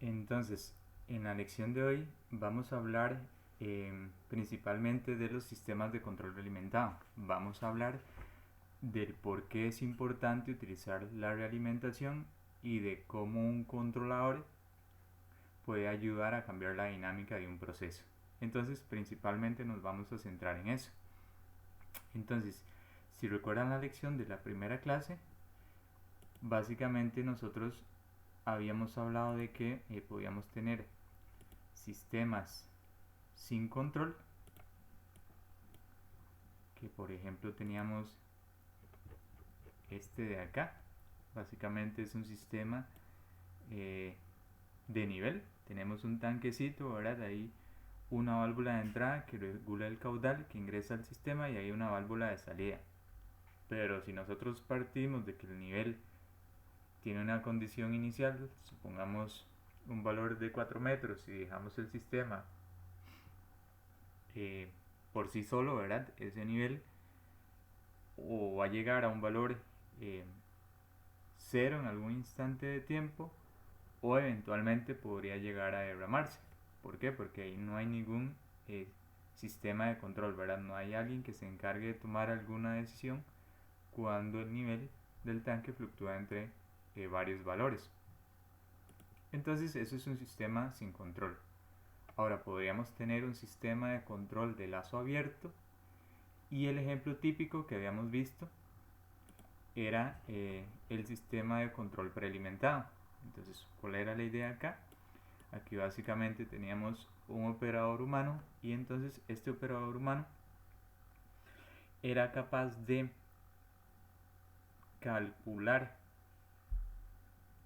Entonces, en la lección de hoy vamos a hablar principalmente de los sistemas de control realimentado. Vamos a hablar del por qué es importante utilizar la realimentación y de cómo un controlador puede ayudar a cambiar la dinámica de un proceso. Entonces, principalmente nos vamos a centrar en eso. Entonces, si recuerdan la lección de la primera clase, básicamente nosotros habíamos hablado de que podíamos tener sistemas sin control, que por ejemplo teníamos este de acá. Básicamente es un sistema de nivel. Tenemos un tanquecito, ¿verdad? Ahí una válvula de entrada que regula el caudal que ingresa al sistema y hay una válvula de salida. Pero si nosotros partimos de que el nivel tiene una condición inicial, supongamos un valor de 4 metros y dejamos el sistema por sí solo, ¿verdad? Ese nivel o va a llegar a un valor cero en algún instante de tiempo o eventualmente podría llegar a derramarse. ¿Por qué? Porque ahí no hay ningún sistema de control, ¿verdad? No hay alguien que se encargue de tomar alguna decisión cuando el nivel del tanque fluctúa entre varios valores. Entonces eso es un sistema sin control. Ahora podríamos tener un sistema de control de lazo abierto y el ejemplo típico que habíamos visto era el sistema de control prealimentado. Entonces, ¿cuál era la idea acá? Aquí básicamente teníamos un operador humano y entonces este operador humano era capaz de calcular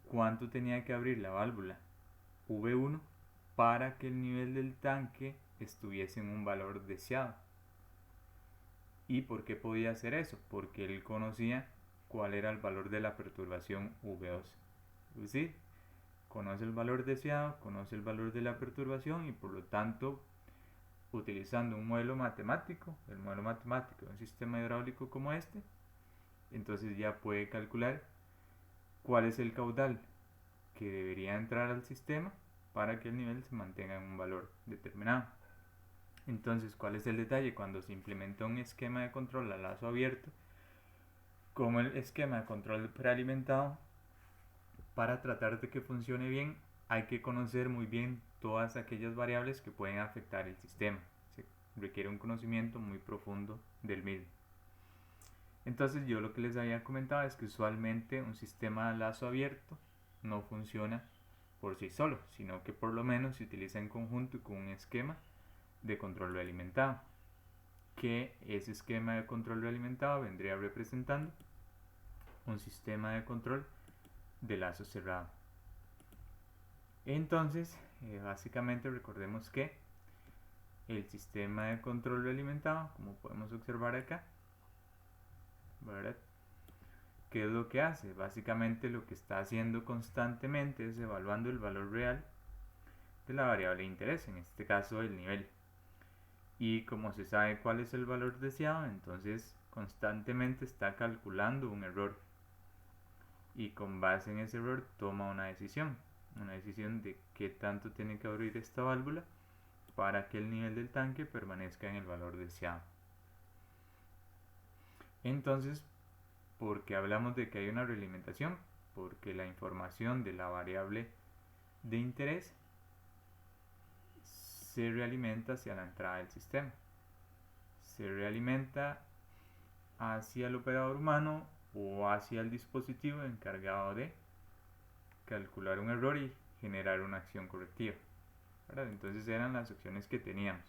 cuánto tenía que abrir la válvula V1 para que el nivel del tanque estuviese en un valor deseado. ¿Y por qué podía hacer eso? Porque él conocía cuál era el valor de la perturbación V2. Es decir, conoce el valor deseado, conoce el valor de la perturbación y por lo tanto, utilizando un modelo matemático, el modelo matemático de un sistema hidráulico como este, entonces ya puede calcular cuál es el caudal que debería entrar al sistema para que el nivel se mantenga en un valor determinado. Entonces, ¿cuál es el detalle? Cuando se implementa un esquema de control a lazo abierto, como el esquema de control prealimentado, para tratar de que funcione bien, hay que conocer muy bien todas aquellas variables que pueden afectar el sistema. Se requiere un conocimiento muy profundo del mismo. Entonces yo lo que les había comentado es que usualmente un sistema a lazo abierto no funciona por sí solo, sino que por lo menos se utiliza en conjunto con un esquema de control realimentado, que ese esquema de control realimentado vendría representando un sistema de control de lazo cerrado. Entonces, básicamente recordemos que el sistema de control realimentado, como podemos observar acá, ¿verdad? ¿Qué es lo que hace? Básicamente lo que está haciendo constantemente es evaluando el valor real de la variable de interés, en este caso el nivel. Y como se sabe cuál es el valor deseado, entonces constantemente está calculando un error. Y con base en ese error toma una decisión de qué tanto tiene que abrir esta válvula para que el nivel del tanque permanezca en el valor deseado. Entonces, ¿por qué hablamos de que hay una realimentación? Porque la información de la variable de interés se realimenta hacia la entrada del sistema. Se realimenta hacia el operador humano o hacia el dispositivo encargado de calcular un error y generar una acción correctiva. ¿Verdad? Entonces eran las opciones que teníamos.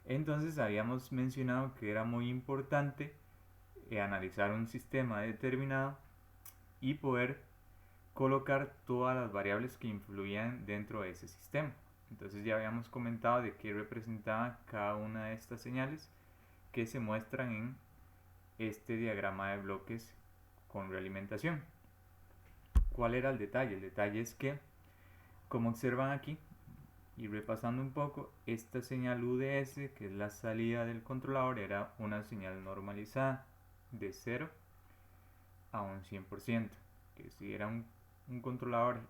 Entonces habíamos mencionado que era muy importante analizar un sistema determinado y poder colocar todas las variables que influían dentro de ese sistema. Entonces ya habíamos comentado de qué representaba cada una de estas señales que se muestran en este diagrama de bloques con realimentación. ¿Cuál era el detalle? El detalle es que, como observan aquí, y repasando un poco, esta señal UDS, que es la salida del controlador, era una señal normalizada de 0 a un 100%, que si era un controlador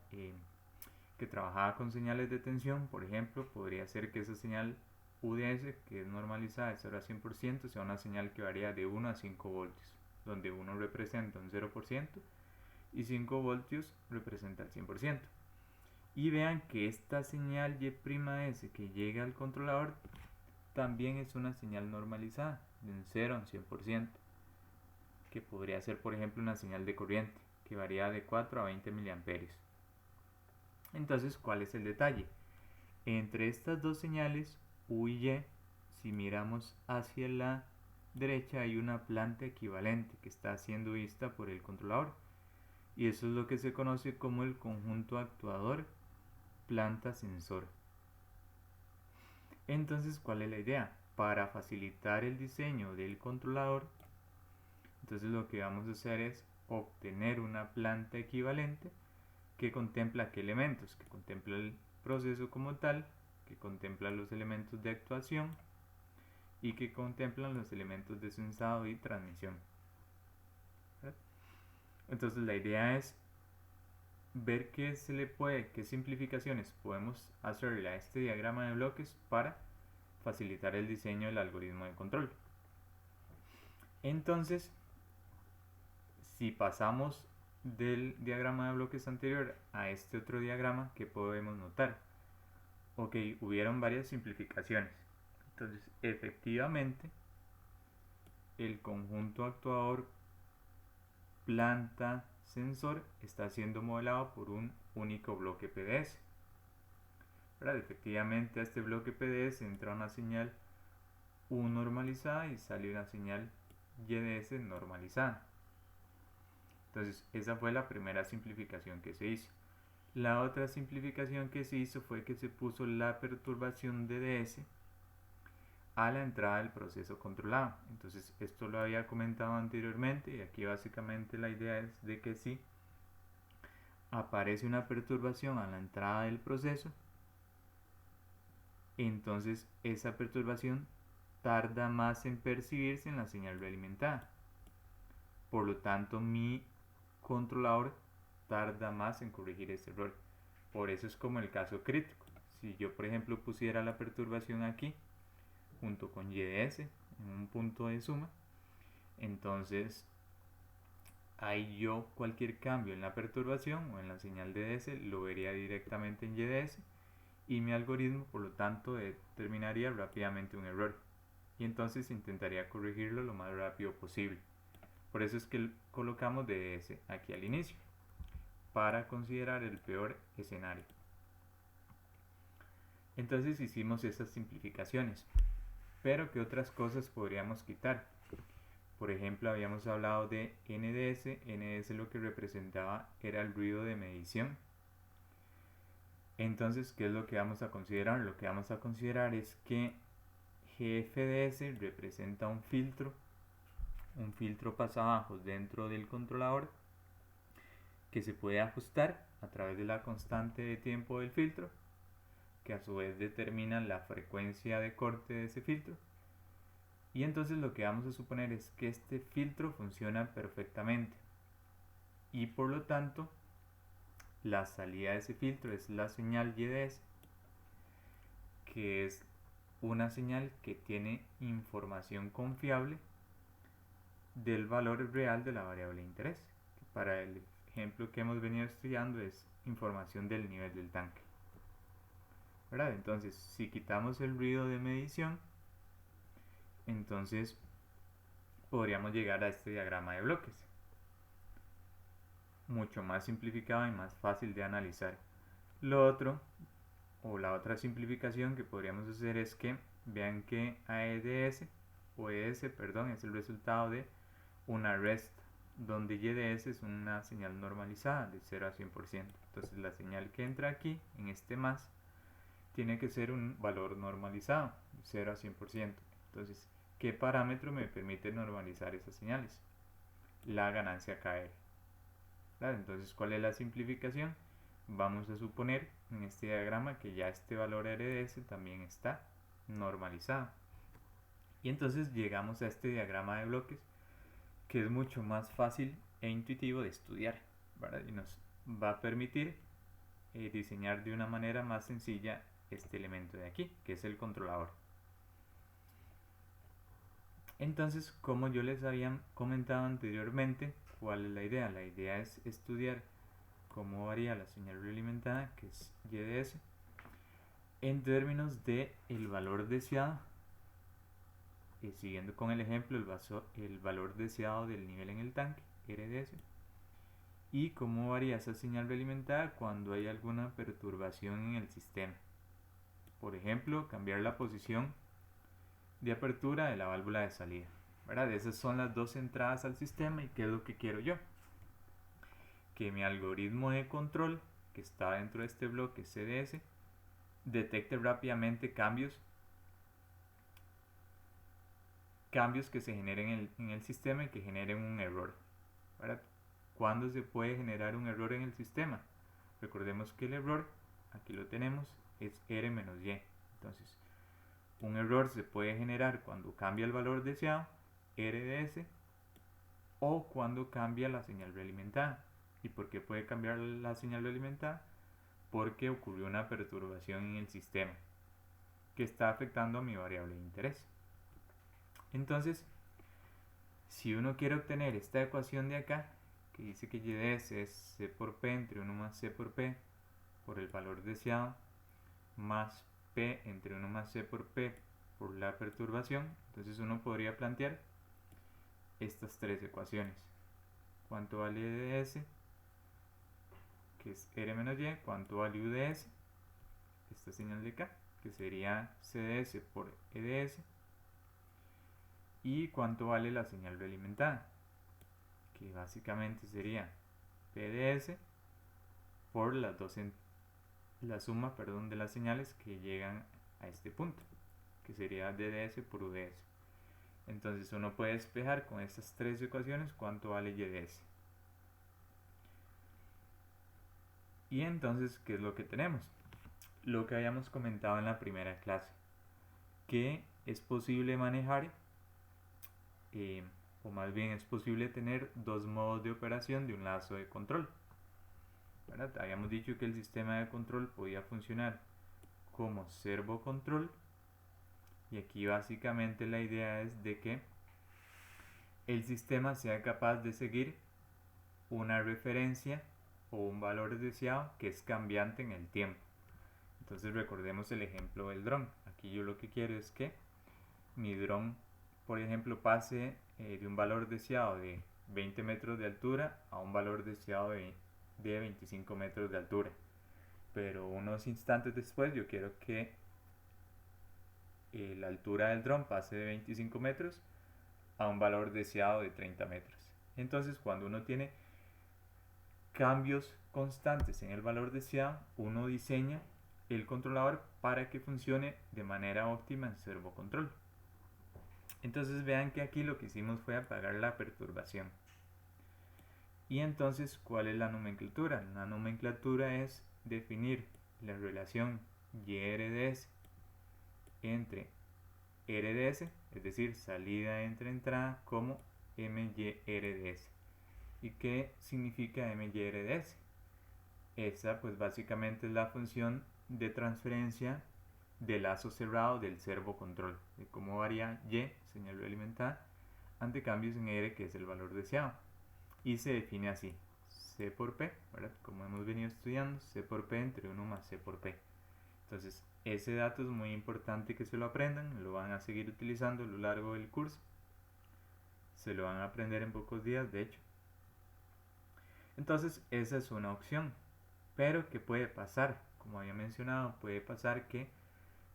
que trabajaba con señales de tensión, por ejemplo, podría ser que esa señal UDS, que es normalizada de 0 a 100%, sea una señal que varía de 1 a 5 voltios, donde 1 representa un 0% y 5 voltios representa el 100%. Y vean que esta señal Y' que llega al controlador también es una señal normalizada de un 0 a un 100%, que podría ser por ejemplo una señal de corriente que varía de 4 a 20 miliamperios. Entonces, ¿cuál es el detalle? Entre estas dos señales U y Y, si miramos hacia la derecha hay una planta equivalente que está siendo vista por el controlador, y eso es lo que se conoce como el conjunto actuador planta sensor. Entonces, ¿cuál es la idea? Para facilitar el diseño del controlador, entonces lo que vamos a hacer es obtener una planta equivalente que contempla qué elementos, que contempla el proceso como tal, que contempla los elementos de actuación y que contemplan los elementos de sensado y transmisión. Entonces la idea es ver qué simplificaciones podemos hacerle a este diagrama de bloques para facilitar el diseño del algoritmo de control. Entonces, si pasamos del diagrama de bloques anterior a este otro diagrama, ¿qué podemos notar? Ok, hubieron varias simplificaciones. Entonces, efectivamente, el conjunto actuador planta sensor está siendo modelado por un único bloque PDS. Efectivamente, a este bloque PDS entra una señal U normalizada y sale una señal YDS normalizada. Entonces, esa fue la primera simplificación que se hizo. La otra simplificación que se hizo fue que se puso la perturbación DDS a la entrada del proceso controlado. Entonces, esto lo había comentado anteriormente y aquí básicamente la idea es de que si aparece una perturbación a la entrada del proceso, entonces esa perturbación tarda más en percibirse en la señal realimentada. Por lo tanto, mi controlador tarda más en corregir este error. Por eso es como el caso crítico. Si yo, por ejemplo, pusiera la perturbación aquí, junto con YDS, en un punto de suma, entonces ahí yo cualquier cambio en la perturbación o en la señal DDS lo vería directamente en YDS y mi algoritmo, por lo tanto, determinaría rápidamente un error y entonces intentaría corregirlo lo más rápido posible. Por eso es que colocamos DDS aquí al inicio, para considerar el peor escenario. Entonces hicimos esas simplificaciones, pero ¿qué otras cosas podríamos quitar? Por ejemplo, habíamos hablado de NDS. NDS lo que representaba era el ruido de medición. Entonces, ¿qué es lo que vamos a considerar? Lo que vamos a considerar es que GFDS representa un filtro pasabajos dentro del controlador que se puede ajustar a través de la constante de tiempo del filtro, que a su vez determina la frecuencia de corte de ese filtro. Y entonces lo que vamos a suponer es que este filtro funciona perfectamente y por lo tanto la salida de ese filtro es la señal YDS, que es una señal que tiene información confiable del valor real de la variable de interés, que para el ejemplo que hemos venido estudiando es información del nivel del tanque, ¿verdad? Entonces, si quitamos el ruido de medición, entonces podríamos llegar a este diagrama de bloques, mucho más simplificado y más fácil de analizar. Lo otro, o la otra simplificación que podríamos hacer es que vean que AEDS o ES, perdón, es el resultado de una REST, donde YDS es una señal normalizada de 0 a 100%. Entonces la señal que entra aquí, en este más, tiene que ser un valor normalizado, de 0 a 100%. Entonces, ¿qué parámetro me permite normalizar esas señales? La ganancia KR. Entonces, ¿cuál es la simplificación? Vamos a suponer en este diagrama que ya este valor RDS también está normalizado. Y entonces llegamos a este diagrama de bloques, que es mucho más fácil e intuitivo de estudiar, ¿verdad? Y nos va a permitir diseñar de una manera más sencilla este elemento de aquí, que es el controlador. Entonces, como yo les había comentado anteriormente, ¿cuál es la idea? La idea es estudiar cómo varía la señal realimentada, que es y de s, en términos de el valor deseado, siguiendo con el ejemplo, el valor deseado del nivel en el tanque, R de s, y cómo varía esa señal realimentada cuando hay alguna perturbación en el sistema. Por ejemplo, cambiar la posición de apertura de la válvula de salida, ¿verdad? Esas son las dos entradas al sistema. ¿Y qué es lo que quiero yo? Que mi algoritmo de control, que está dentro de este bloque CDS, detecte rápidamente cambios que se generen en el sistema y que generen un error, ¿verdad? ¿Cuándo se puede generar un error en el sistema? Recordemos que el error, aquí lo tenemos, es R-Y. Entonces, un error se puede generar cuando cambia el valor deseado, R de S, o cuando cambia la señal realimentada. ¿Y por qué puede cambiar la señal realimentada? Porque ocurrió una perturbación en el sistema que está afectando a mi variable de interés. Entonces, si uno quiere obtener esta ecuación de acá, que dice que y de S es C por P entre 1 más C por P por el valor deseado, más P entre 1 más C por P por la perturbación, entonces uno podría plantear estas tres ecuaciones. ¿Cuánto vale E de S? Que es R menos Y. ¿Cuánto vale U de S? Esta señal de acá, que sería C de S por E de S. Y cuánto vale la señal realimentada, que básicamente sería P de S por la suma de las señales que llegan a este punto, que sería D de S por U de S. Entonces uno puede despejar con estas tres ecuaciones cuánto vale Y de S. Y entonces, ¿qué es lo que tenemos? Lo que habíamos comentado en la primera clase, que es posible manejar, o más bien es posible tener dos modos de operación de un lazo de control, ¿verdad? Habíamos dicho que el sistema de control podía funcionar como servocontrol, y aquí básicamente la idea es de que el sistema sea capaz de seguir una referencia o un valor deseado que es cambiante en el tiempo. Entonces recordemos el ejemplo del dron. Aquí yo lo que quiero es que mi dron, por ejemplo, pase de un valor deseado de 20 metros de altura a un valor deseado de 25 metros de altura. Pero unos instantes después yo quiero que la altura del dron pase de 25 metros a un valor deseado de 30 metros. Entonces, cuando uno tiene cambios constantes en el valor deseado, uno diseña el controlador para que funcione de manera óptima en servocontrol. Entonces vean que aquí lo que hicimos fue apagar la perturbación. Y entonces, ¿cuál es la nomenclatura? La nomenclatura es definir la relación YRDS entre RDS, es decir, salida entre entrada, como MYRDS. ¿Y qué significa MYRDS? Esa pues básicamente es la función de transferencia del lazo cerrado del servocontrol, de cómo varía Y, señal realimentada, ante cambios en R, que es el valor deseado. Y se define así: C por P, ¿verdad? Como hemos venido estudiando, C por P entre 1 más C por P. Entonces, ese dato es muy importante que se lo aprendan, lo van a seguir utilizando a lo largo del curso. Se lo van a aprender en pocos días, de hecho. Entonces, esa es una opción. Pero, ¿qué puede pasar? Como había mencionado, puede pasar que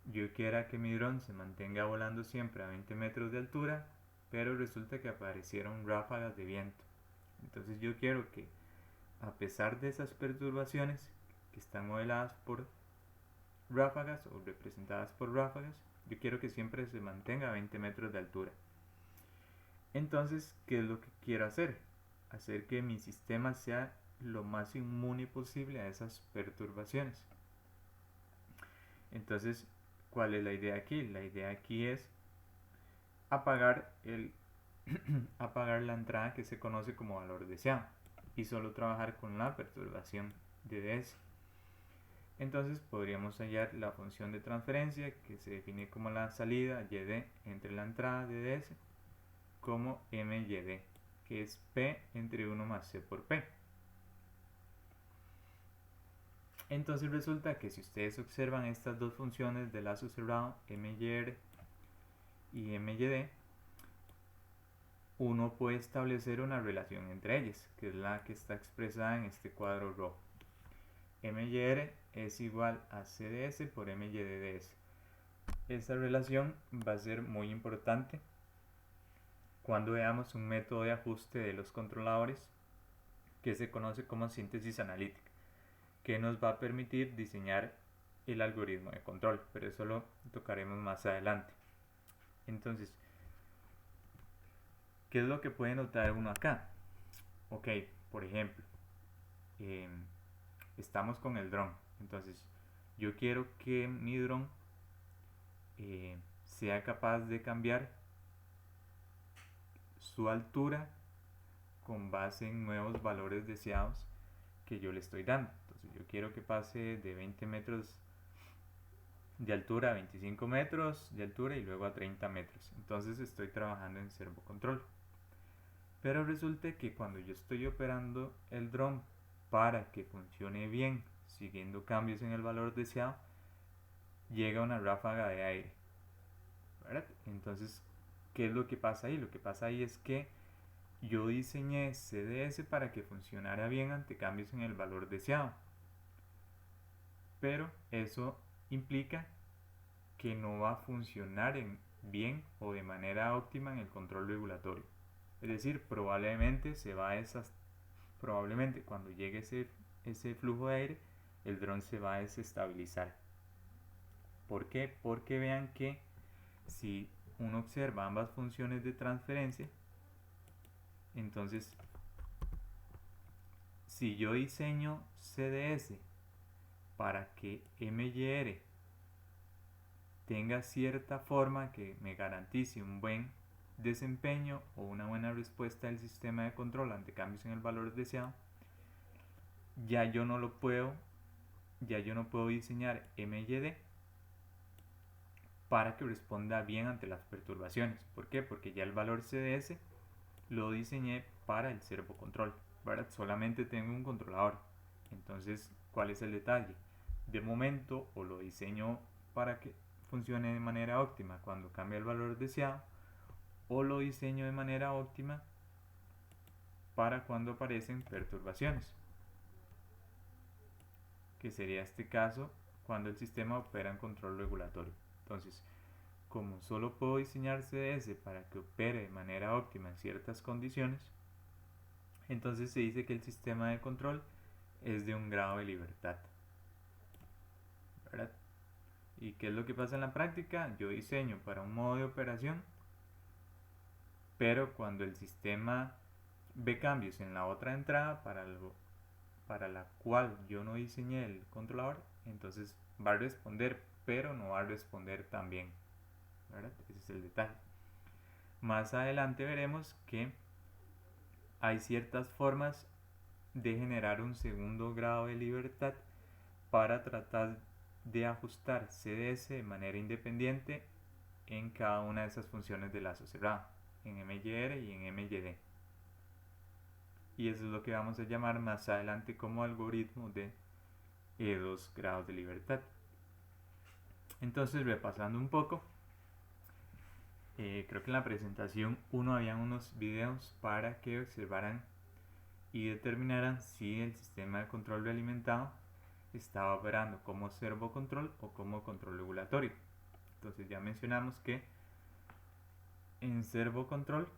yo quiera que mi dron se mantenga volando siempre a 20 metros de altura, pero resulta que aparecieron ráfagas de viento. Entonces yo quiero que, a pesar de esas perturbaciones que están modeladas por ráfagas o representadas por ráfagas, yo quiero que siempre se mantenga a 20 metros de altura. Entonces, ¿qué es lo que quiero hacer? Hacer que mi sistema sea lo más inmune posible a esas perturbaciones. Entonces, ¿cuál es la idea aquí? La idea aquí es apagar apagar la entrada que se conoce como valor deseado y solo trabajar con la perturbación de DS. Entonces podríamos hallar la función de transferencia que se define como la salida YD entre la entrada de DS como MYD, que es P entre 1 más C por P. Entonces resulta que si ustedes observan estas dos funciones de lazo cerrado, MYR y MYD, uno puede establecer una relación entre ellas, que es la que está expresada en este cuadro rojo. MYR es igual a CDS por MYDDS. Esta relación va a ser muy importante cuando veamos un método de ajuste de los controladores que se conoce como síntesis analítica, que nos va a permitir diseñar el algoritmo de control, pero eso lo tocaremos más adelante. Entonces, ¿qué es lo que puede notar uno acá? Ok, por ejemplo, estamos con el dron. Entonces, yo quiero que mi dron sea capaz de cambiar su altura con base en nuevos valores deseados que yo le estoy dando. Entonces, yo quiero que pase de 20 metros de altura a 25 metros de altura y luego a 30 metros. Entonces, estoy trabajando en servo control. Pero resulta que cuando yo estoy operando el dron para que funcione bien, siguiendo cambios en el valor deseado, llega una ráfaga de aire, ¿verdad? Entonces, ¿qué es lo que pasa ahí? Lo que pasa ahí es que yo diseñé CDS para que funcionara bien ante cambios en el valor deseado, pero eso implica que no va a funcionar bien o de manera óptima en el control regulatorio. Es decir, probablemente cuando llegue ese flujo de aire, el dron se va a desestabilizar. ¿Por qué? Porque vean que si uno observa ambas funciones de transferencia, entonces si yo diseño CDS para que MYR tenga cierta forma que me garantice un buen desempeño o una buena respuesta del sistema de control ante cambios en el valor deseado, ya yo no puedo diseñar MYD para que responda bien ante las perturbaciones. ¿Por qué? Porque ya el valor CDS lo diseñé para el servo control, ¿verdad? Solamente tengo un controlador. Entonces, ¿cuál es el detalle? De momento, o lo diseño para que funcione de manera óptima cuando cambia el valor deseado, o lo diseño de manera óptima para cuando aparecen perturbaciones, que sería este caso cuando el sistema opera en control regulatorio. Entonces, como solo puedo diseñar CDS para que opere de manera óptima en ciertas condiciones, entonces se dice que el sistema de control es de un grado de libertad, ¿verdad? ¿Y qué es lo que pasa en la práctica? Yo diseño para un modo de operación, pero cuando el sistema ve cambios en la otra entrada para la cual yo no diseñé el controlador, entonces va a responder, pero no va a responder tan bien, ¿verdad? Ese es el detalle. Más adelante veremos que hay ciertas formas de generar un segundo grado de libertad para tratar de ajustar CDS de manera independiente en cada una de esas funciones de lazo cerrado, en MYR y en MYD. Y eso es lo que vamos a llamar más adelante como algoritmo de 2 grados de libertad. Entonces, repasando un poco, creo que en la presentación 1 había unos videos para que observaran y determinaran si el sistema de control realimentado estaba operando como servo control o como control regulatorio. Entonces ya mencionamos que en servo control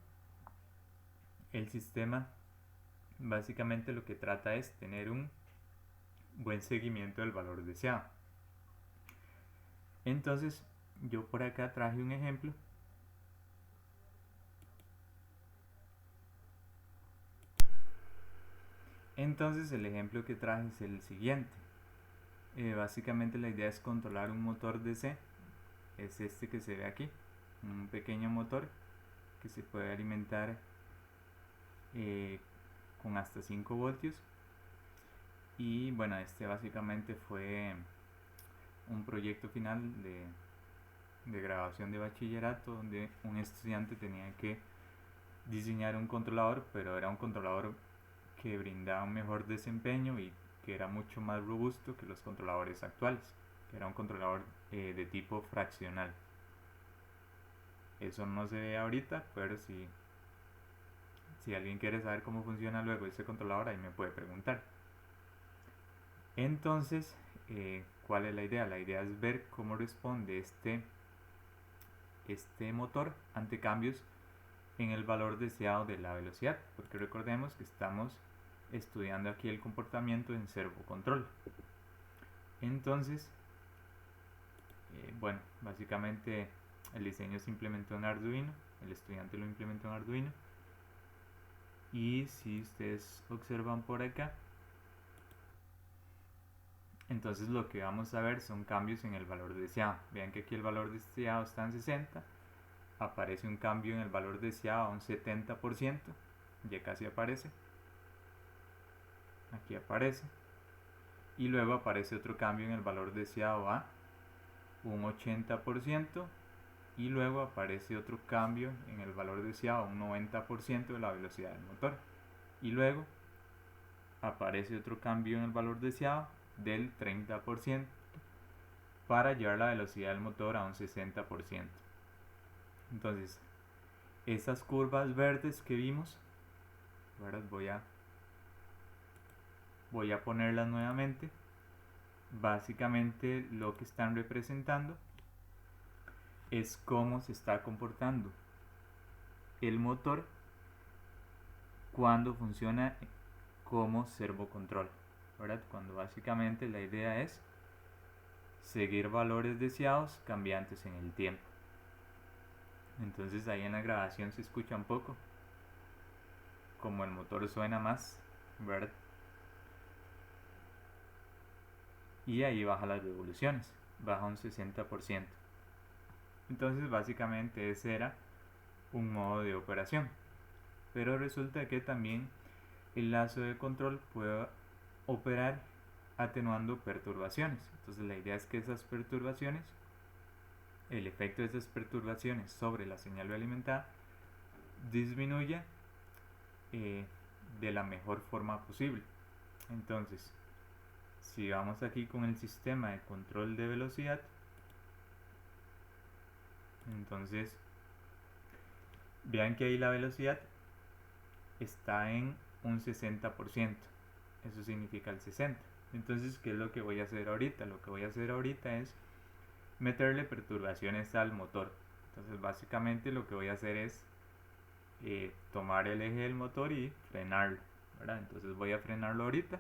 el sistema básicamente lo que trata es tener un buen seguimiento del valor deseado. Entonces yo por acá traje un ejemplo Entonces el ejemplo que traje es el siguiente. Básicamente la idea es controlar un motor DC. Es este que se ve aquí. Un pequeño motor que se puede alimentar con hasta 5 voltios. Y bueno, este básicamente fue un proyecto final de graduación de bachillerato donde un estudiante tenía que diseñar un controlador, pero era un controlador que brindaba un mejor desempeño y que era mucho más robusto que los controladores actuales, que era un controlador de tipo fraccional. Eso no se ve ahorita, pero si alguien quiere saber cómo funciona luego ese controlador, ahí me puede preguntar. Entonces, ¿cuál es la idea? La idea es ver cómo responde este motor ante cambios en el valor deseado de la velocidad, porque recordemos que estamos estudiando aquí el comportamiento en servocontrol. Entonces, bueno, básicamente el diseño se implementó en Arduino, el estudiante lo implementó en Arduino, y si ustedes observan por acá, entonces lo que vamos a ver son cambios en el valor deseado. Vean que aquí el valor deseado está en 60, aparece un cambio en el valor deseado a un 70%, ya casi aparece, aquí aparece, y luego aparece otro cambio en el valor deseado a un 80%, y luego aparece otro cambio en el valor deseado a un 90% de la velocidad del motor, y luego aparece otro cambio en el valor deseado del 30% para llevar la velocidad del motor a un 60%. Entonces, esas curvas verdes que vimos, ¿verdad? Voy a ponerlas nuevamente. Básicamente lo que están representando es cómo se está comportando el motor cuando funciona como servocontrol, ¿verdad? Cuando básicamente la idea es seguir valores deseados cambiantes en el tiempo. Entonces ahí en la grabación se escucha un poco como el motor suena más, ¿verdad? Y ahí baja las revoluciones, baja un 60%. Entonces básicamente ese era un modo de operación. Pero resulta que también el lazo de control puede operar atenuando perturbaciones. Entonces la idea es que esas perturbaciones, el efecto de esas perturbaciones sobre la señal alimentada disminuya de la mejor forma posible. Entonces, si vamos aquí con el sistema de control de velocidad, entonces vean que ahí la velocidad está en un 60%, eso significa el 60%. Entonces, ¿qué es lo que voy a hacer ahorita? Lo que voy a hacer ahorita es meterle perturbaciones al motor. Entonces básicamente lo que voy a hacer es tomar el eje del motor y frenarlo, ¿verdad? Entonces voy a frenarlo ahorita.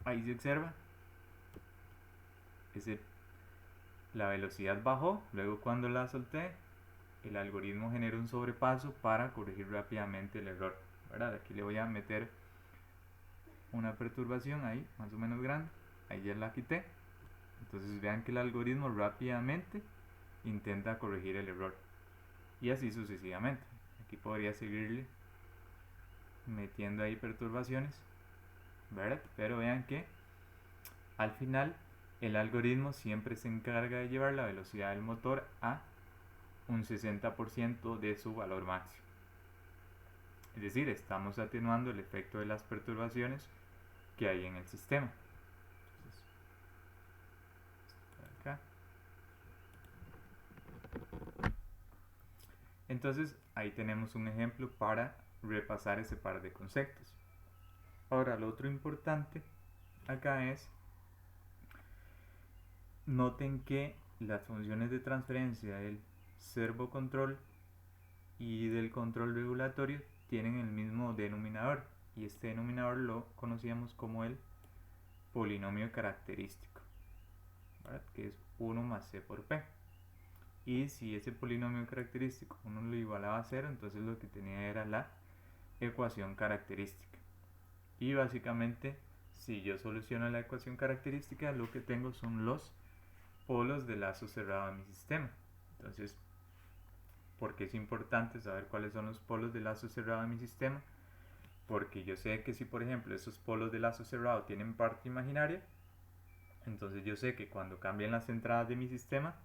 Ahí se observa, la velocidad bajó, luego cuando la solté, el algoritmo genera un sobrepaso para corregir rápidamente el error, ¿verdad? Aquí le voy a meter una perturbación ahí, más o menos grande, ahí ya la quité. Entonces vean que el algoritmo rápidamente intenta corregir el error, y así sucesivamente. Aquí podría seguirle metiendo ahí perturbaciones, ¿verdad? Pero vean que al final el algoritmo siempre se encarga de llevar la velocidad del motor a un 60% de su valor máximo. Es decir, estamos atenuando el efecto de las perturbaciones que hay en el sistema. Entonces ahí tenemos un ejemplo para repasar ese par de conceptos. Ahora, lo otro importante acá es, noten que las funciones de transferencia del servocontrol y del control regulatorio tienen el mismo denominador, y este denominador lo conocíamos como el polinomio característico, ¿verdad? Que es 1 más c por p. Y si ese polinomio característico uno lo igualaba a 0, entonces lo que tenía era la ecuación característica. Y básicamente, si yo soluciono la ecuación característica, lo que tengo son los polos de lazo cerrado de mi sistema. Entonces, ¿por qué es importante saber cuáles son los polos de lazo cerrado de mi sistema? Porque yo sé que si, por ejemplo, esos polos de lazo cerrado tienen parte imaginaria, Entonces yo sé que cuando cambien las entradas de mi sistema,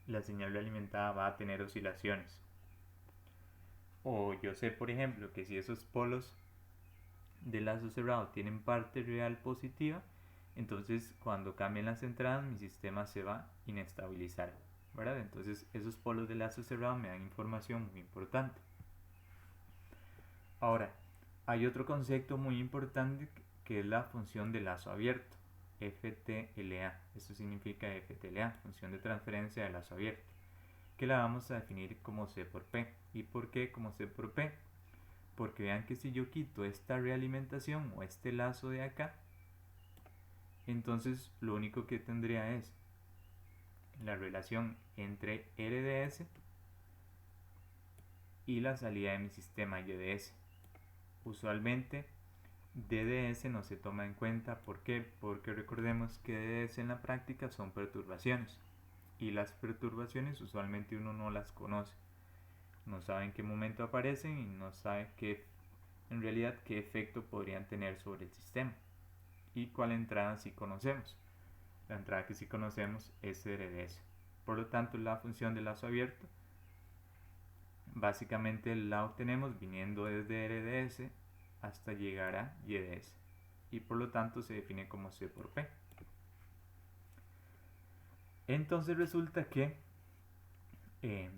la señal realimentada va a tener oscilaciones. O yo sé, por ejemplo, que si esos polos del lazo cerrado tienen parte real positiva, entonces cuando cambien las entradas mi sistema se va a inestabilizar, ¿verdad? Entonces esos polos del lazo cerrado me dan información muy importante. Ahora, hay otro concepto muy importante que es la función de lazo abierto, FTLA. Esto significa FTLA, función de transferencia de lazo abierto, que la vamos a definir como C por P. ¿Y por qué como C por P? Porque vean que si yo quito esta realimentación o este lazo de acá, entonces lo único que tendría es la relación entre RDS y la salida de mi sistema YDS. Usualmente DDS no se toma en cuenta. ¿Por qué? Porque recordemos que DDS en la práctica son perturbaciones, y las perturbaciones usualmente uno no las conoce, no sabe en qué momento aparecen y no sabe en realidad qué efecto podrían tener sobre el sistema. ¿Y cuál entrada sí conocemos? La entrada que sí conocemos es RDS. Por lo tanto, la función de lazo abierto básicamente la obtenemos viniendo desde RDS hasta llegar a YDS, y por lo tanto se define como C por P. Entonces resulta que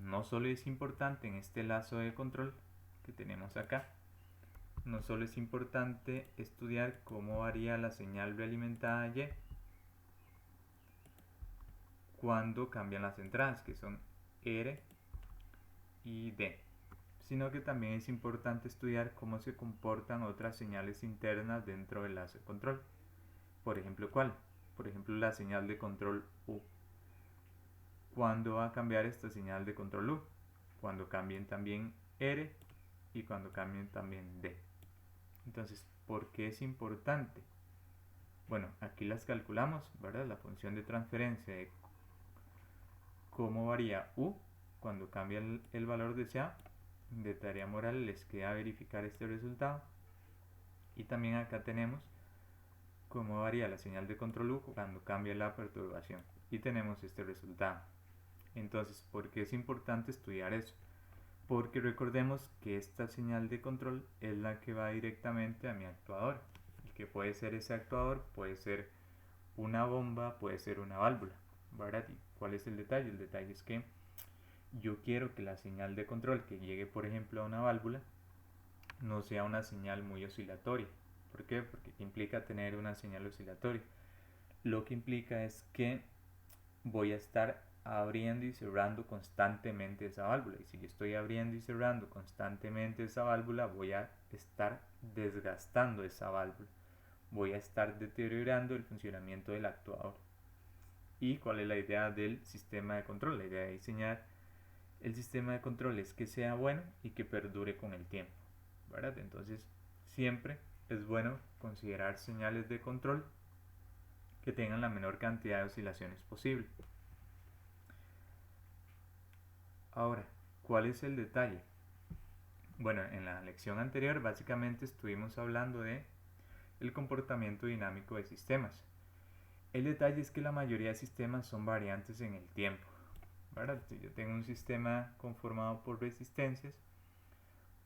no solo es importante en este lazo de control que tenemos acá, no solo es importante estudiar cómo varía la señal realimentada Y cuando cambian las entradas, que son R y D, sino que también es importante estudiar cómo se comportan otras señales internas dentro del lazo de control. Por ejemplo, ¿cuál? Por ejemplo, la señal de control U. ¿Cuándo va a cambiar esta señal de control U? Cuando cambien también R y cuando cambien también D. Entonces, ¿por qué es importante? Bueno, aquí las calculamos, ¿verdad? La función de transferencia de cómo varía U cuando cambia el valor deseado. De tarea moral les queda verificar este resultado. Y también acá tenemos cómo varía la señal de control U cuando cambia la perturbación. Y tenemos este resultado. Entonces, ¿por qué es importante estudiar eso? Porque recordemos que esta señal de control es la que va directamente a mi actuador. El que puede ser ese actuador puede ser una bomba, puede ser una válvula, ¿verdad? ¿Y cuál es el detalle? El detalle es que yo quiero que la señal de control que llegue, por ejemplo, a una válvula no sea una señal muy oscilatoria. ¿Por qué? Porque implica tener una señal oscilatoria. Lo que implica es que voy a estar abriendo y cerrando constantemente esa válvula, y si yo estoy abriendo y cerrando constantemente esa válvula, voy a estar desgastando esa válvula, voy a estar deteriorando el funcionamiento del actuador. ¿Y cuál es la idea del sistema de control? La idea de diseñar el sistema de control es que sea bueno y que perdure con el tiempo, ¿verdad? Entonces siempre es bueno considerar señales de control que tengan la menor cantidad de oscilaciones posible. Ahora, ¿cuál es el detalle? Bueno, en la lección anterior básicamente estuvimos hablando de el comportamiento dinámico de sistemas. El detalle es que la mayoría de sistemas son variantes en el tiempo, ¿verdad? Si yo tengo un sistema conformado por resistencias,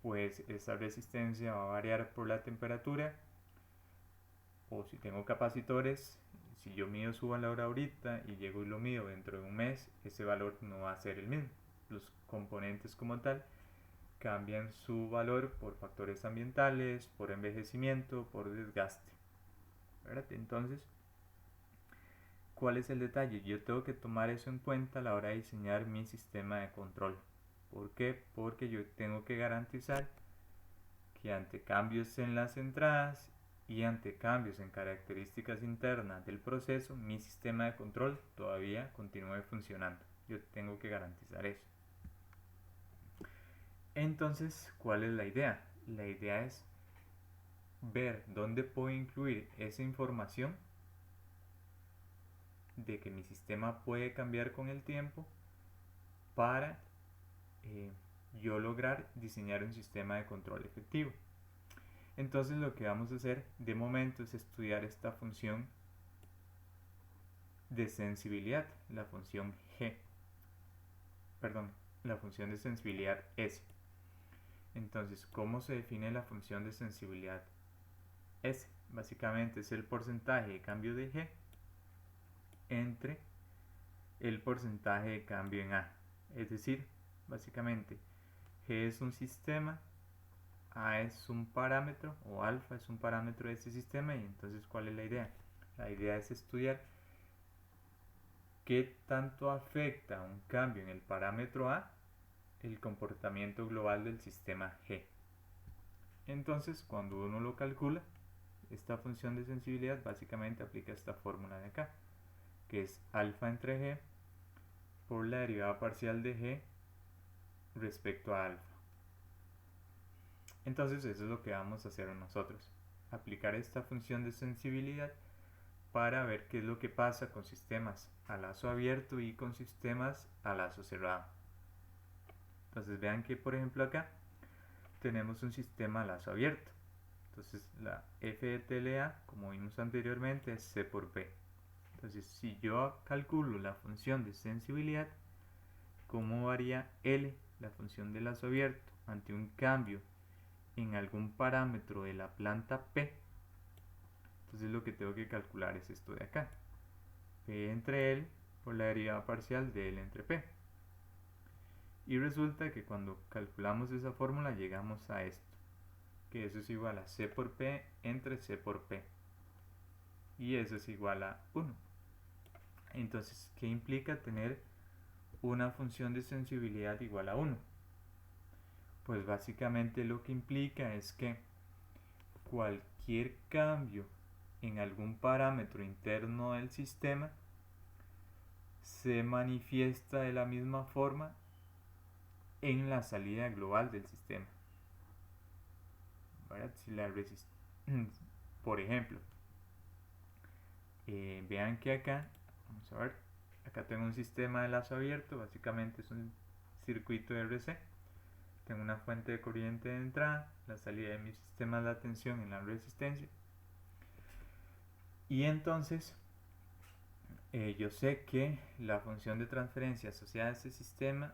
pues esa resistencia va a variar por la temperatura. O si tengo capacitores, si yo mido su valor ahorita y llego y lo mido dentro de un mes, ese valor no va a ser el mismo. Los componentes como tal cambian su valor por factores ambientales, por envejecimiento, por desgaste, ¿verdad? Entonces, ¿cuál es el detalle? Yo tengo que tomar eso en cuenta a la hora de diseñar mi sistema de control. ¿Por qué? Porque yo tengo que garantizar que ante cambios en las entradas y ante cambios en características internas del proceso, mi sistema de control todavía continúe funcionando. Yo tengo que garantizar eso. Entonces, ¿cuál es la idea? La idea es ver dónde puedo incluir esa información de que mi sistema puede cambiar con el tiempo para yo lograr diseñar un sistema de control efectivo. Entonces lo que vamos a hacer de momento es estudiar esta función de sensibilidad, la función G, perdón, la función de sensibilidad S. Entonces, ¿cómo se define la función de sensibilidad S? Básicamente es el porcentaje de cambio de G entre el porcentaje de cambio en A. Es decir, básicamente G es un sistema, A es un parámetro o alfa es un parámetro de este sistema. Y entonces, ¿cuál es la idea? La idea es estudiar qué tanto afecta un cambio en el parámetro A el comportamiento global del sistema G. Entonces, cuando uno lo calcula, esta función de sensibilidad básicamente aplica esta fórmula de acá, que es alfa entre G por la derivada parcial de G respecto a alfa. Entonces, eso es lo que vamos a hacer nosotros, aplicar esta función de sensibilidad para ver qué es lo que pasa con sistemas a lazo abierto y con sistemas a lazo cerrado. Entonces vean que, por ejemplo, acá tenemos un sistema a lazo abierto. Entonces la f de TLA, como vimos anteriormente, es C por P. Entonces, si yo calculo la función de sensibilidad, ¿cómo varía L, la función de lazo abierto, ante un cambio en algún parámetro de la planta P? Entonces lo que tengo que calcular es esto de acá, P entre L por la derivada parcial de L entre P. Y resulta que cuando calculamos esa fórmula llegamos a esto, que eso es igual a C por P entre C por P. Y eso es igual a 1. Entonces, ¿qué implica tener una función de sensibilidad igual a 1? Pues básicamente lo que implica es que cualquier cambio en algún parámetro interno del sistema se manifiesta de la misma forma en la salida global del sistema. Si la por ejemplo, vean que acá, vamos a ver, acá tengo un sistema de lazo abierto, básicamente es un circuito RC. Tengo una fuente de corriente de entrada, la salida de mi sistema es la tensión en la resistencia. Y entonces, yo sé que la función de transferencia asociada a este sistema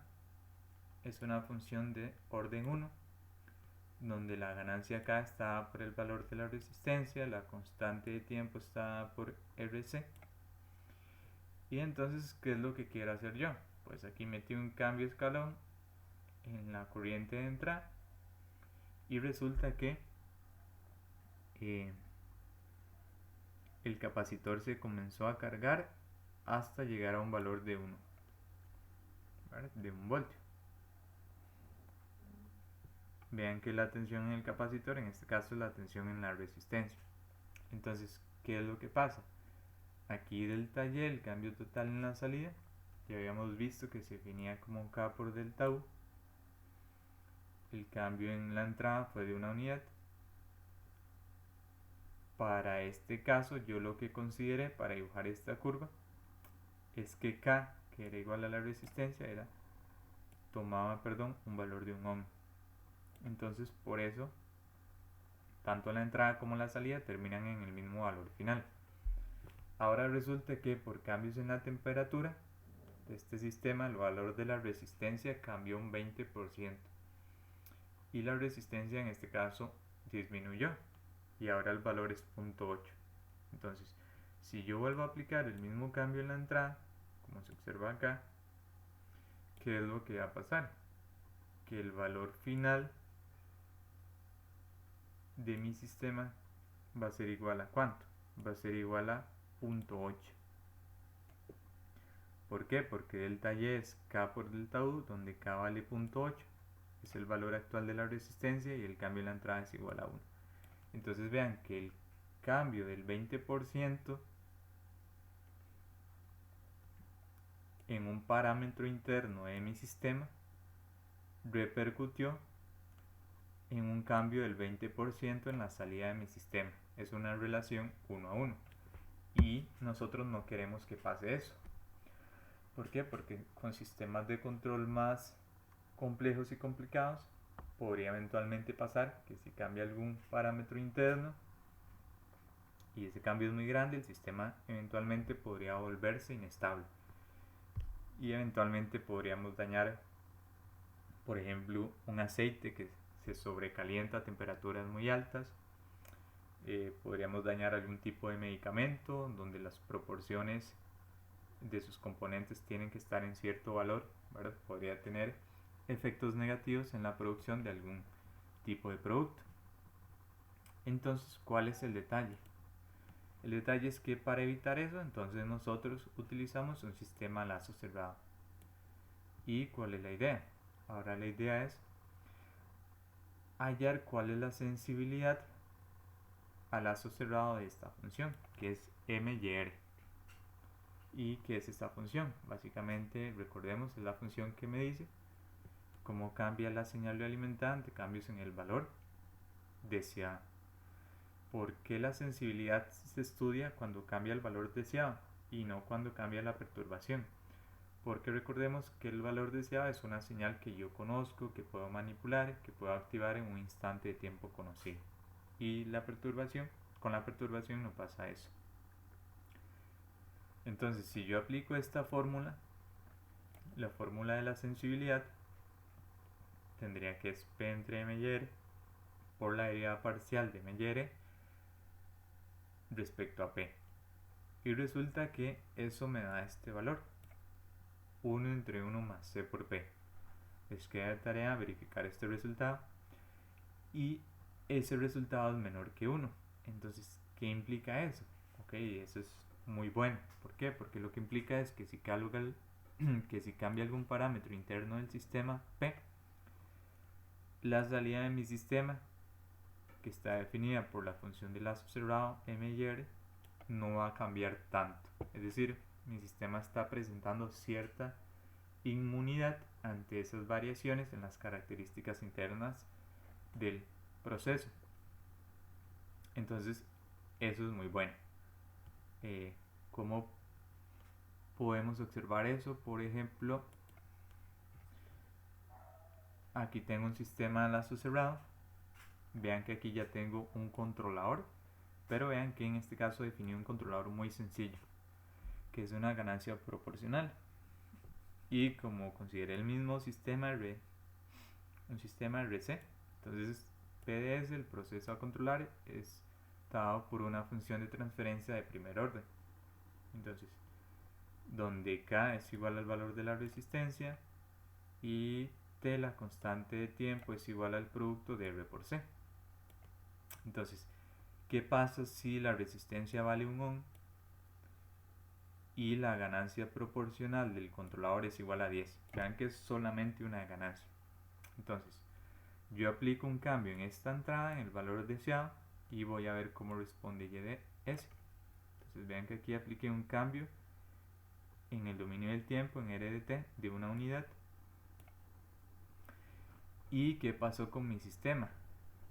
es una función de orden 1, donde la ganancia acá está por el valor de la resistencia, la constante de tiempo está por RC. Y entonces, ¿qué es lo que quiero hacer yo? Pues aquí metí un cambio escalón en la corriente de entrada y resulta que el capacitor se comenzó a cargar hasta llegar a un valor de 1, de 1 voltio. Vean que la tensión en el capacitor, en este caso es la tensión en la resistencia. Entonces, ¿qué es lo que pasa? Aquí delta Y, el cambio total en la salida, ya habíamos visto que se definía como K por delta U. El cambio en la entrada fue de 1 unidad. Para este caso, yo lo que consideré para dibujar esta curva es que K, que era igual a la resistencia, tomaba un valor de 1 ohm. Entonces, por eso, tanto la entrada como la salida terminan en el mismo valor final. Ahora resulta que por cambios en la temperatura de este sistema, el valor de la resistencia cambió un 20% y la resistencia en este caso disminuyó y ahora el valor es 0.8. Entonces, si yo vuelvo a aplicar el mismo cambio en la entrada, como se observa acá, ¿qué es lo que va a pasar? Que el valor final de mi sistema va a ser igual a ¿cuánto? Va a ser igual a 0.8. ¿Por qué? Porque delta Y es K por delta U, donde K vale 0.8, es el valor actual de la resistencia y el cambio en la entrada es igual a 1. Entonces vean que el cambio del 20% en un parámetro interno de mi sistema repercutió en un cambio del 20% en la salida de mi sistema. Es una relación 1 a 1 y nosotros no queremos que pase eso. ¿Por qué? Porque con sistemas de control más complejos y complicados podría eventualmente pasar que si cambia algún parámetro interno y ese cambio es muy grande, el sistema eventualmente podría volverse inestable y eventualmente podríamos dañar, por ejemplo, un aceite que se sobrecalienta a temperaturas muy altas. Podríamos dañar algún tipo de medicamento donde las proporciones de sus componentes tienen que estar en cierto valor, ¿verdad? Podría tener efectos negativos en la producción de algún tipo de producto. Entonces, ¿cuál es el detalle? El detalle es que para evitar eso, entonces nosotros utilizamos un sistema a lazo cerrado. ¿Y cuál es la idea? Ahora la idea es hallar cuál es la sensibilidad al lazo cerrado de esta función, que es MYR. ¿Y qué es esta función? Básicamente, recordemos, es la función que me dice cómo cambia la señal de alimentante, cambios en el valor deseado. ¿Por qué la sensibilidad se estudia cuando cambia el valor deseado y no cuando cambia la perturbación? Porque recordemos que el valor deseado es una señal que yo conozco, que puedo manipular, que puedo activar en un instante de tiempo conocido. Y la perturbación, con la perturbación no pasa eso. Entonces, si yo aplico esta fórmula, la fórmula de la sensibilidad, tendría que es P entre MYR por la derivada parcial de MYR respecto a P. Y resulta que eso me da este valor, 1 entre 1 más C por P. Les queda de tarea verificar este resultado y ese resultado es menor que 1. Entonces, ¿qué implica eso? Ok, eso es muy bueno. ¿Por qué? Porque lo que implica es que si cambia algún parámetro interno del sistema P, la salida de mi sistema, que está definida por la función de lazo cerrado MYR, no va a cambiar tanto. Es decir, mi sistema está presentando cierta inmunidad ante esas variaciones en las características internas del proceso. Entonces, eso es muy bueno. ¿Cómo podemos observar eso? Por ejemplo, aquí tengo un sistema de lazo cerrado. Vean que aquí ya tengo un controlador, pero vean que en este caso definí un controlador muy sencillo, que es una ganancia proporcional. Y como consideré el mismo sistema un sistema RC, entonces PDS, el proceso a controlar, es dado por una función de transferencia de primer orden. Entonces, donde K es igual al valor de la resistencia y T, la constante de tiempo, es igual al producto de R por C. Entonces, ¿qué pasa si la resistencia vale 1 ohm y la ganancia proporcional del controlador es igual a 10? Vean que es solamente una ganancia. Entonces, yo aplico un cambio en esta entrada, en el valor deseado, y voy a ver cómo responde YDS. Entonces vean que aquí apliqué un cambio en el dominio del tiempo, en RDT, de una unidad. ¿Y qué pasó con mi sistema?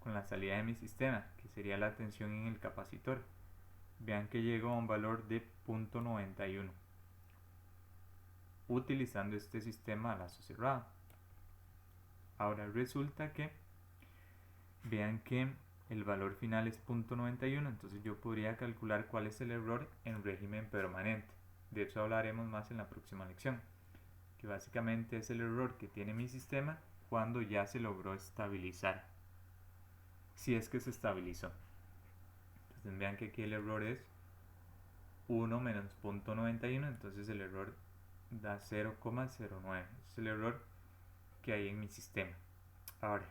Con la salida de mi sistema, que sería la tensión en el capacitor. Vean que llegó a un valor de 0.91 utilizando este sistema a lazo cerrado. Ahora resulta que vean que el valor final es 0.91, entonces yo podría calcular cuál es el error en régimen permanente. De eso hablaremos más en la próxima lección, que básicamente es el error que tiene mi sistema cuando ya se logró estabilizar, si es que se estabilizó. Entonces vean que aquí el error es 1 menos 0.91, entonces el error da 0,09. Es el error que hay en mi sistema. Ahora,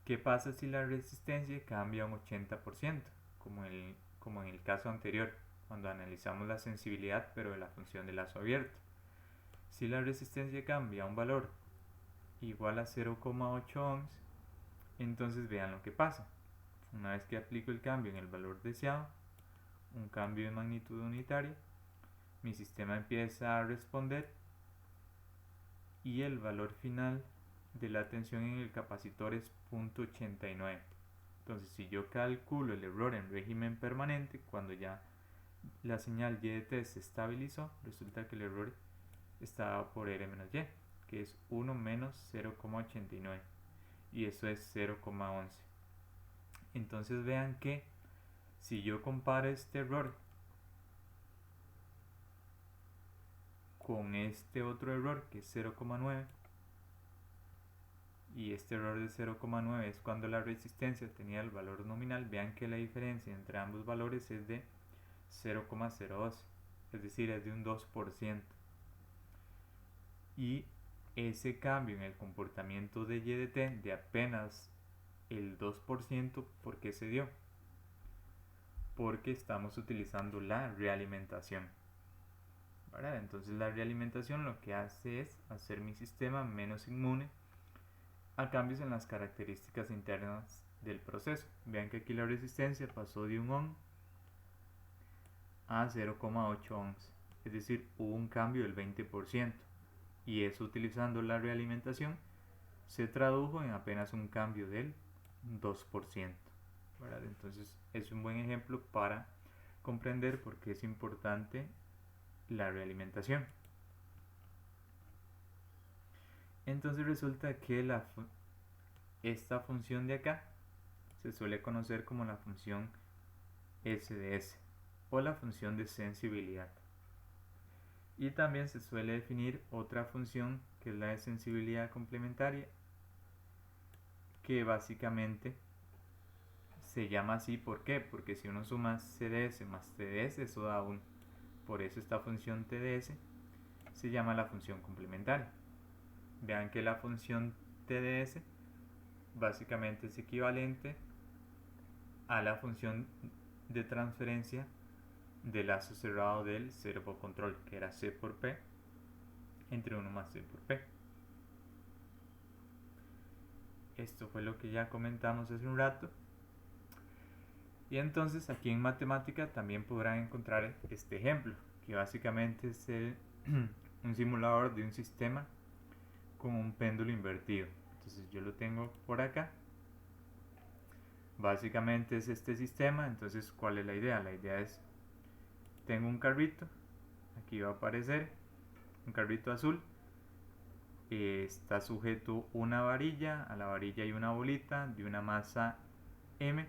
¿qué pasa si la resistencia cambia un 80%? Como en el caso anterior, cuando analizamos la sensibilidad pero de la función de lazo abierto. Si la resistencia cambia a un valor igual a 0,8 ohms, entonces vean lo que pasa. Una vez que aplico el cambio en el valor deseado, un cambio de magnitud unitaria, mi sistema empieza a responder y el valor final de la tensión en el capacitor es 0.89. Entonces, si yo calculo el error en régimen permanente, cuando ya la señal Y de T se estabilizó, resulta que el error está dado por R menos Y, que es 1 menos 0,89, y eso es 0,11. Entonces vean que Si yo comparo este error con este otro error que es 0,9, y este error de 0,9 es cuando la resistencia tenía el valor nominal, vean que la diferencia entre ambos valores es de 0,02, es decir, es de un 2%. Y ese cambio en el comportamiento de Y de t de apenas el 2%, ¿por qué se dio? Porque estamos utilizando la realimentación, ¿verdad? Entonces la realimentación lo que hace es hacer mi sistema menos inmune a cambios en las características internas del proceso. Vean que aquí la resistencia pasó de 1 ohm a 0,8 ohms, es decir, hubo un cambio del 20%, y eso, utilizando la realimentación, se tradujo en apenas un cambio del 2%, ¿verdad? Entonces es un buen ejemplo para comprender por qué es importante la realimentación. Entonces resulta que esta función de acá se suele conocer como la función SDS o la función de sensibilidad. Y también se suele definir otra función que es la de sensibilidad complementaria, que básicamente se llama así. ¿Por qué? Porque si uno suma CDS más TDS, eso da 1. Por eso esta función TDS se llama la función complementaria. Vean que la función TDS básicamente es equivalente a la función de transferencia del lazo cerrado del servocontrol, que era C por P entre 1 más C por P. Esto fue lo que ya comentamos hace un rato. Y entonces aquí en matemática también podrán encontrar este ejemplo, que básicamente es un simulador de un sistema con un péndulo invertido. Entonces yo lo tengo por acá. Básicamente es este sistema. Entonces, ¿cuál es la idea? La idea es, tengo un carrito, aquí va a aparecer un carrito azul, está sujeto una varilla, a la varilla hay una bolita de una masa m.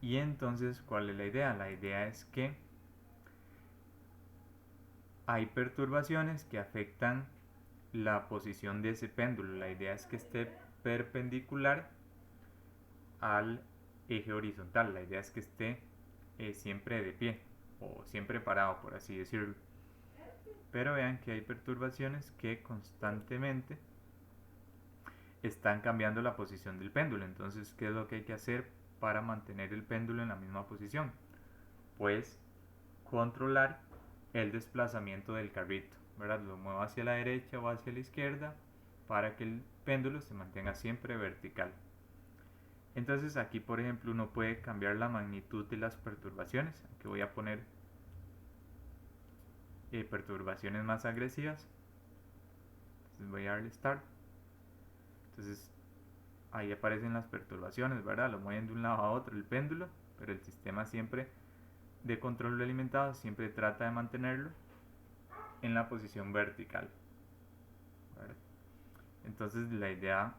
Y entonces, ¿cuál es la idea? La idea es que hay perturbaciones que afectan la posición de ese péndulo. La idea es que esté perpendicular al eje horizontal. La idea es que esté siempre de pie o siempre parado, por así decirlo. Pero vean que hay perturbaciones que constantemente están cambiando la posición del péndulo. Entonces, ¿qué es lo que hay que hacer para mantener el péndulo en la misma posición? Pues controlar el desplazamiento del carrito, ¿verdad? Lo muevo hacia la derecha o hacia la izquierda para que el péndulo se mantenga siempre vertical. Entonces aquí, por ejemplo, uno puede cambiar la magnitud de las perturbaciones. Aquí voy a poner perturbaciones más agresivas. Entonces voy a darle Start. Entonces ahí aparecen las perturbaciones, ¿verdad? Lo mueven de un lado a otro el péndulo, pero el sistema siempre de control alimentado siempre trata de mantenerlo en la posición vertical, ¿verdad? Entonces la idea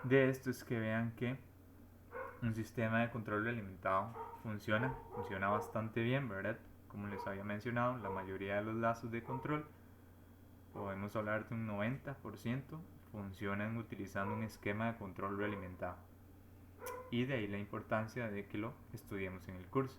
de esto es que vean que un sistema de control alimentado funciona bastante bien, ¿verdad? Como les había mencionado, la mayoría de los lazos de control, podemos hablar de un 90%, funcionan utilizando un esquema de control realimentado. Y de ahí la importancia de que lo estudiemos en el curso.